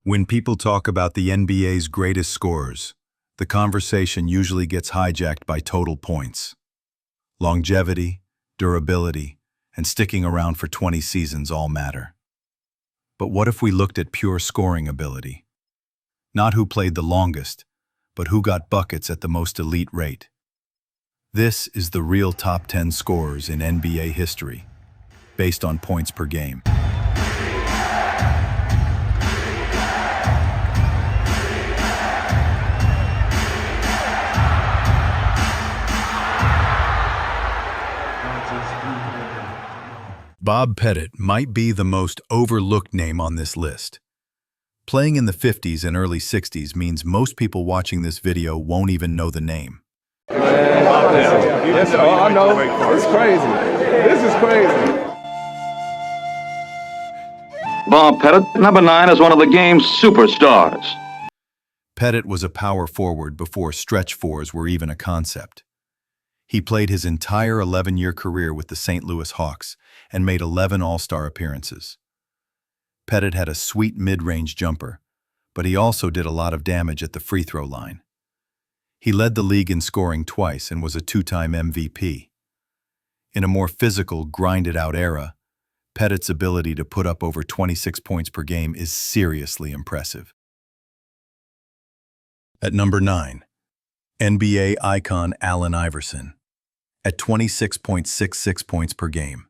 When people talk about the NBA's greatest scorers, the conversation usually gets hijacked by total points. Longevity, durability, and sticking around for 20 seasons all matter. But what if we looked at pure scoring ability? Not who played the longest, but who got buckets at the most elite rate. This is the real top 10 scorers in NBA history, based on points per game. Bob Pettit might be the most overlooked name on this list. Playing in the 50s and early 60s means most people watching this video won't even know the name. Yes, I know. It's crazy. This is crazy. Bob Pettit, number 9, is one of the game's superstars. Pettit was a power forward before stretch fours were even a concept. He played his entire 11-year career with the St. Louis Hawks and made 11 All-Star appearances. Pettit had a sweet mid-range jumper, but he also did a lot of damage at the free throw line. He led the league in scoring twice and was a 2-time MVP. In a more physical, grinded-out era, Pettit's ability to put up over 26 points per game is seriously impressive. At number 9, NBA icon Allen Iverson. At 26.66 points per game.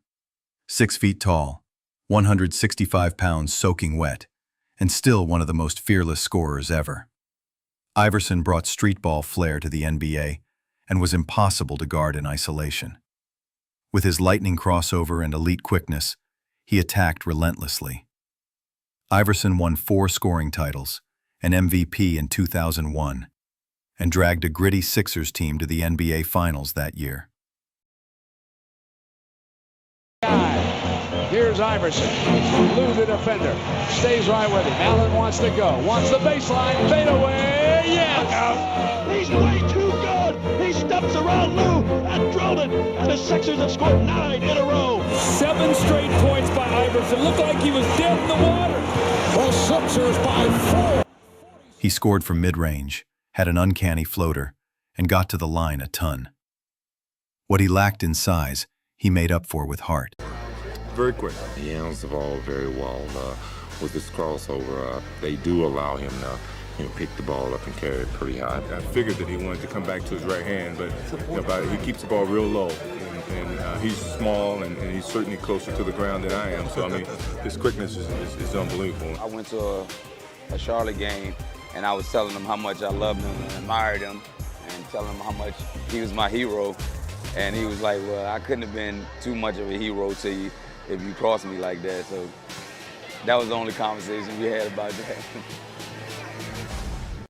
6 feet tall, 165 pounds soaking wet, and still one of the most fearless scorers ever. Iverson brought street ball flair to the NBA and was impossible to guard in isolation. With his lightning crossover and elite quickness, he attacked relentlessly. Iverson won 4 scoring titles, an MVP in 2001, and dragged a gritty Sixers team to the NBA Finals that year. Here's Iverson, through the defender, stays right with him. Allen wants to go, wants the baseline, fade away, yes! He's way too good! He steps around Lou and drilled it, and the Sixers have scored 9 in a row. 7 straight points by Iverson. Looked like he was dead in the water. The Sixers by 4. He scored from mid-range, had an uncanny floater, and got to the line a ton. What he lacked in size, he made up for with heart. Very quick. He handles the ball very well. With his crossover, they do allow him to pick the ball up and carry it pretty high. I figured that he wanted to come back to his right hand, but he keeps the ball real low. And he's small, and he's certainly closer to the ground than I am. So, I mean, his quickness is unbelievable. I went to a Charlotte game, and I was telling him how much I loved him and admired him, and telling him how much he was my hero. And he was like, well, I couldn't have been too much of a hero to you if you crossed me like that. So that was the only conversation we had about that.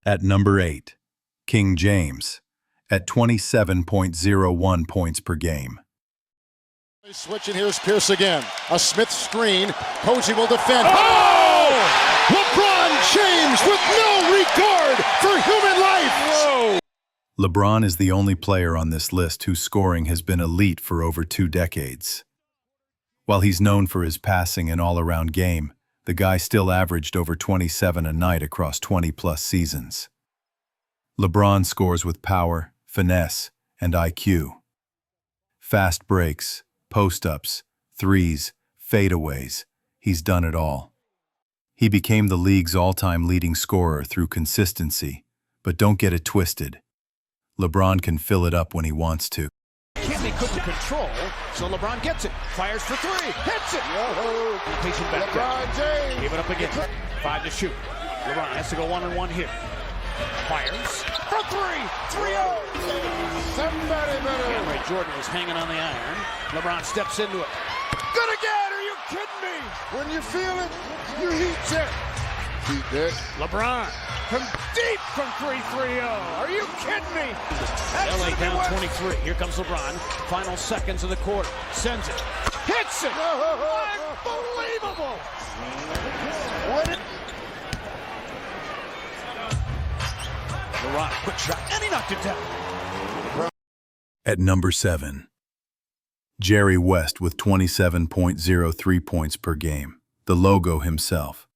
At number 8, King James, at 27.01 points per game. Switching, here's Pierce again. A Smith screen. Posey will defend. Oh! LeBron James with no regard for human life! Whoa! LeBron is the only player on this list whose scoring has been elite for over 2 decades. While he's known for his passing and all-around game, the guy still averaged over 27 a night across 20-plus seasons. LeBron scores with power, finesse, and IQ. Fast breaks, post-ups, threes, fadeaways, he's done it all. He became the league's all-time leading scorer through consistency, but don't get it twisted. LeBron can fill it up when he wants to. He couldn't control, so LeBron gets it. Fires for 3. Hits it. Patient back. LeBron James. Give it up again. 5 to shoot. LeBron has to go 1-on-1 here. Fires for 3. 3-0. Somebody better. Ray Jordan was hanging on the iron. LeBron steps into it. Good again. Are you kidding me? When you feel it, you heat it. Heat it. LeBron. From deep from 3-3-0. Are you kidding me? LA down 23. Here comes LeBron. Final seconds of the quarter. Sends it. Hits it. Unbelievable. LeBron, quick shot. And he knocked it down. At number 7, Jerry West with 27.03 points per game, the logo himself.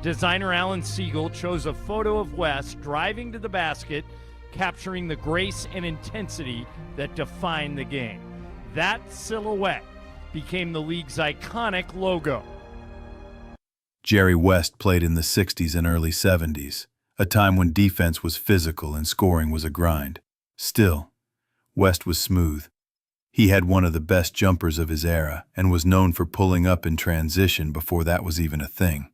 Designer Alan Siegel chose a photo of West driving to the basket, capturing the grace and intensity that define the game. That silhouette became the league's iconic logo. Jerry West played in the 60s and early 70s, a time when defense was physical and scoring was a grind. Still, West was smooth. He had one of the best jumpers of his era and was known for pulling up in transition before that was even a thing.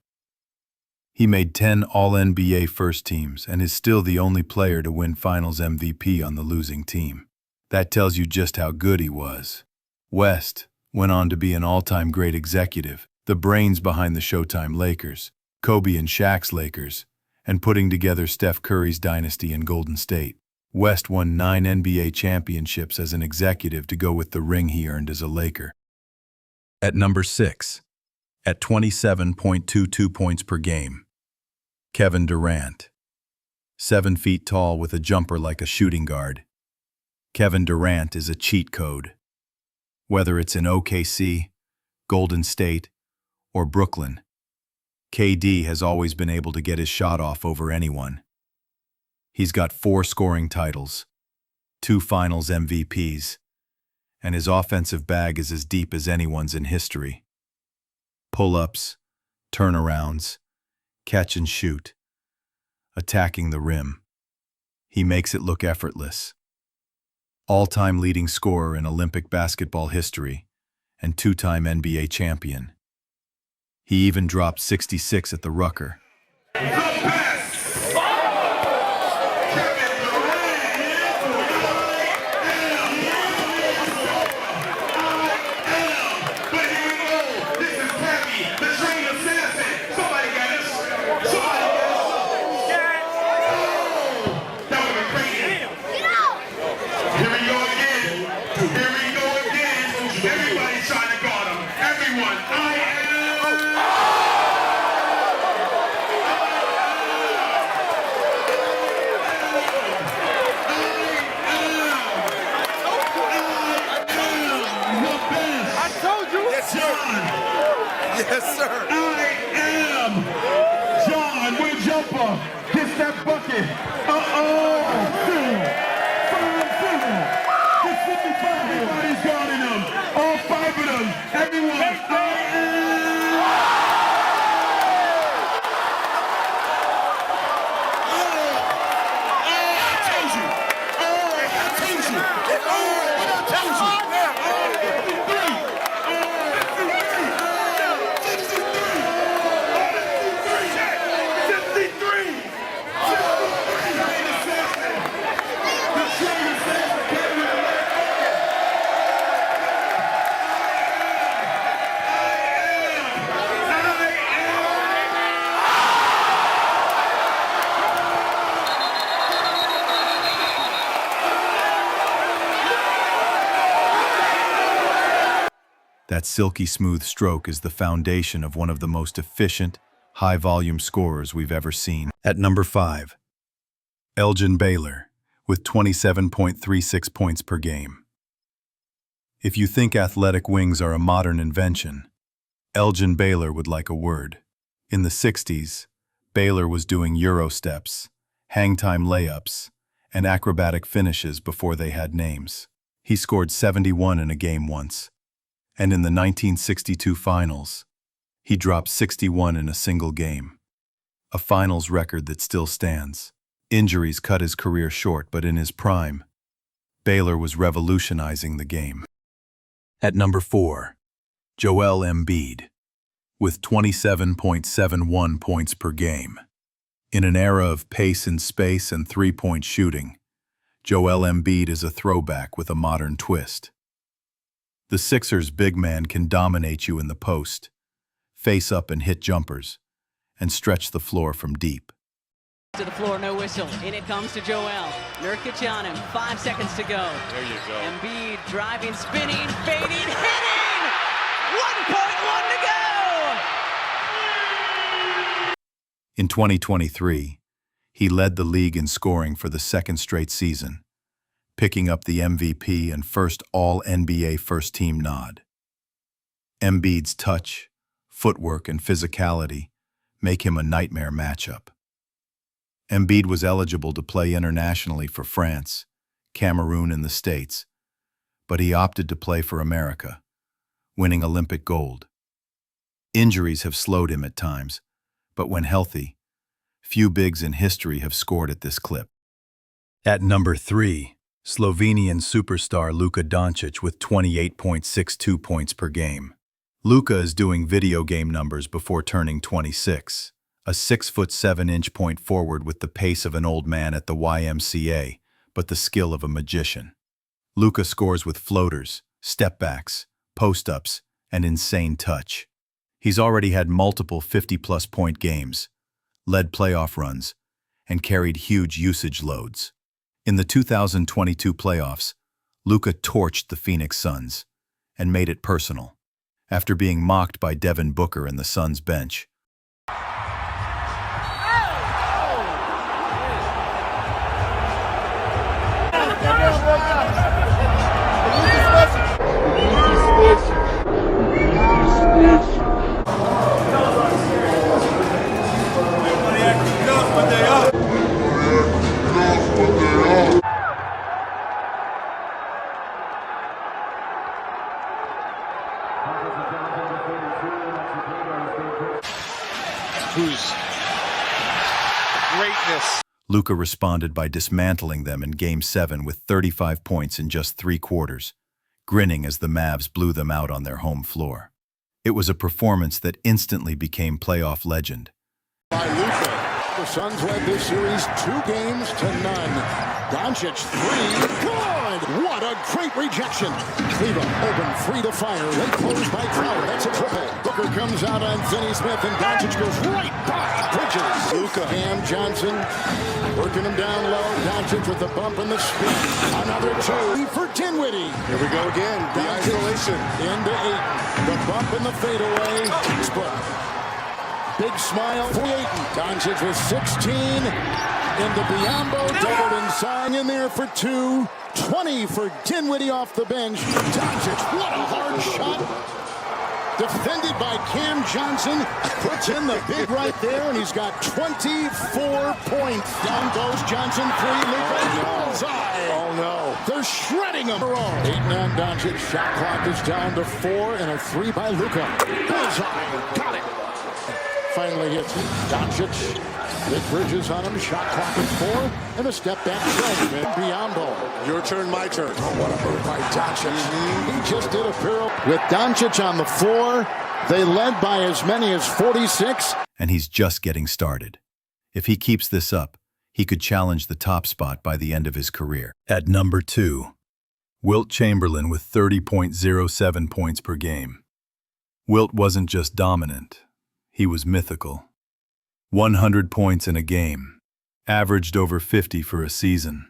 He made 10 All-NBA first teams and is still the only player to win Finals MVP on the losing team. That tells you just how good he was. West went on to be an all-time great executive, the brains behind the Showtime Lakers, Kobe and Shaq's Lakers, and putting together Steph Curry's dynasty in Golden State. West won 9 NBA championships as an executive to go with the ring he earned as a Laker. At number 6, at 27.22 points per game, Kevin Durant. 7 feet tall with a jumper like a shooting guard. Kevin Durant is a cheat code. Whether it's in OKC, Golden State, or Brooklyn, KD has always been able to get his shot off over anyone. He's got 4 scoring titles, 2 Finals MVPs, and his offensive bag is as deep as anyone's in history. Pull-ups, turnarounds, catch and shoot, attacking the rim. He makes it look effortless. All-time leading scorer in Olympic basketball history and 2-time NBA champion. He even dropped 66 at the Rucker. Yes, sir. I am John with jumper. Gets that bucket. It's 55. Everybody's guarding them. All 5 of them. Everyone. That silky smooth stroke is the foundation of one of the most efficient, high-volume scorers we've ever seen. At number 5, Elgin Baylor, with 27.36 points per game. If you think athletic wings are a modern invention, Elgin Baylor would like a word. In the 60s, Baylor was doing Euro steps, hang-time layups, and acrobatic finishes before they had names. He scored 71 in a game once. And in the 1962 finals, he dropped 61 in a single game, a finals record that still stands. Injuries cut his career short, but in his prime, Baylor was revolutionizing the game. At number 4, Joel Embiid, with 27.71 points per game. In an era of pace and space and three-point shooting, Joel Embiid is a throwback with a modern twist. The Sixers' big man can dominate you in the post, face up and hit jumpers, and stretch the floor from deep. To the floor, no whistle. In it comes to Joel. Nurkic on him. 5 seconds to go. There you go. Embiid driving, spinning, fading, hitting! 1.1 to go! In 2023, he led the league in scoring for the second straight season, picking up the MVP and first All-NBA first-team nod. Embiid's touch, footwork, and physicality make him a nightmare matchup. Embiid was eligible to play internationally for France, Cameroon, and the States, but he opted to play for America, winning Olympic gold. Injuries have slowed him at times, but when healthy, few bigs in history have scored at this clip. At number 3, Slovenian superstar Luka Dončić with 28.62 points per game. Luka is doing video game numbers before turning 26, a 6'7" point forward with the pace of an old man at the YMCA, but the skill of a magician. Luka scores with floaters, step-backs, post-ups, and insane touch. He's already had multiple 50-plus point games, led playoff runs, and carried huge usage loads. In the 2022 playoffs, Luka torched the Phoenix Suns and made it personal, after being mocked by Devin Booker and the Suns bench. Whose greatness. Luka responded by dismantling them in Game 7 with 35 points in just 3 quarters, grinning as the Mavs blew them out on their home floor. It was a performance that instantly became playoff legend. By Luka, the Suns led this series 2-0. Dončić 3, good! What a great rejection! Cleveland open 3 to fire, late close by Crowder, that's a triple. Booker comes out on Finney Smith and Dončić goes right by Bridges. Luka, Cam Johnson, working him down low. Dončić with the bump and the spin. Another 2 for Dinwiddie. Here we go again, the isolation. Into 8, the bump and the fadeaway. Textbook. Big smile for Ayton. Dončić with 16. Into Biyombo, doubled inside in there for 2. 20 for Dinwiddie off the bench. Dončić, what a hard shot. Defended by Cam Johnson. Puts in the big right there, and he's got 24 points. Down goes Johnson, 3. Luka, bullseye. Oh, no. They're shredding him. Ayton on Dončić. Shot clock is down to 4, and a 3 by Luka. Bullseye. Got it. Finally hits Dončić. Big Bridges on him, shot clock at 4, and a step back play. Biyombo. Your turn, my turn. Oh, what a move by Dončić. He just did a parallel. With Dončić on the floor, they led by as many as 46. And he's just getting started. If he keeps this up, he could challenge the top spot by the end of his career. At number 2, Wilt Chamberlain with 30.07 points per game. Wilt wasn't just dominant, he was mythical. 100 points in a game, averaged over 50 for a season.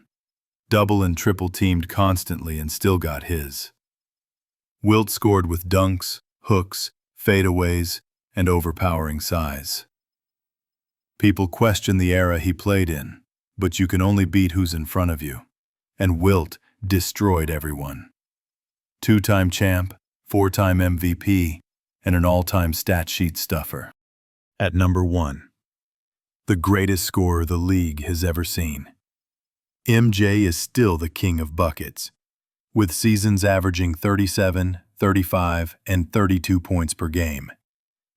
Double and triple teamed constantly and still got his. Wilt scored with dunks, hooks, fadeaways, and overpowering size. People question the era he played in, but you can only beat who's in front of you. And Wilt destroyed everyone. 2-time champ, 4-time MVP, and an all-time stat sheet stuffer. At number 1, the greatest scorer the league has ever seen. MJ is still the king of buckets, with seasons averaging 37, 35, and 32 points per game.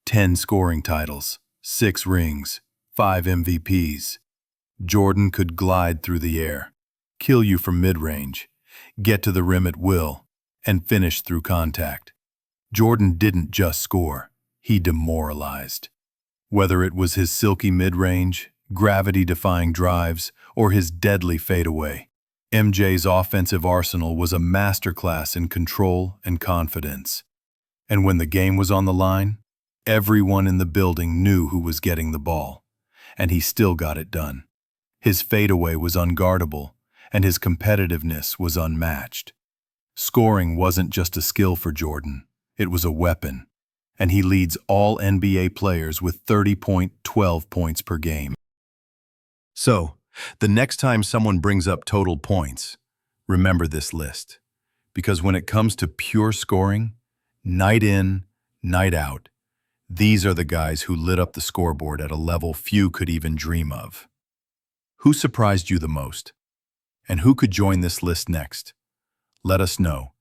10 scoring titles, 6 rings, 5 MVPs. Jordan could glide through the air, kill you from mid-range, get to the rim at will, and finish through contact. Jordan didn't just score, he demoralized. Whether it was his silky mid-range, gravity-defying drives, or his deadly fadeaway, MJ's offensive arsenal was a masterclass in control and confidence. And when the game was on the line, everyone in the building knew who was getting the ball, and he still got it done. His fadeaway was unguardable, and his competitiveness was unmatched. Scoring wasn't just a skill for Jordan, it was a weapon. And he leads all NBA players with 30.12 points per game. So, the next time someone brings up total points, remember this list. Because when it comes to pure scoring, night in, night out, These are the guys who lit up the scoreboard at a level few could even dream of. Who surprised you the most? And who could join this list next? Let us know.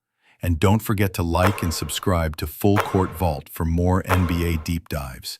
And don't forget to like and subscribe to Full Court Vault for more NBA deep dives.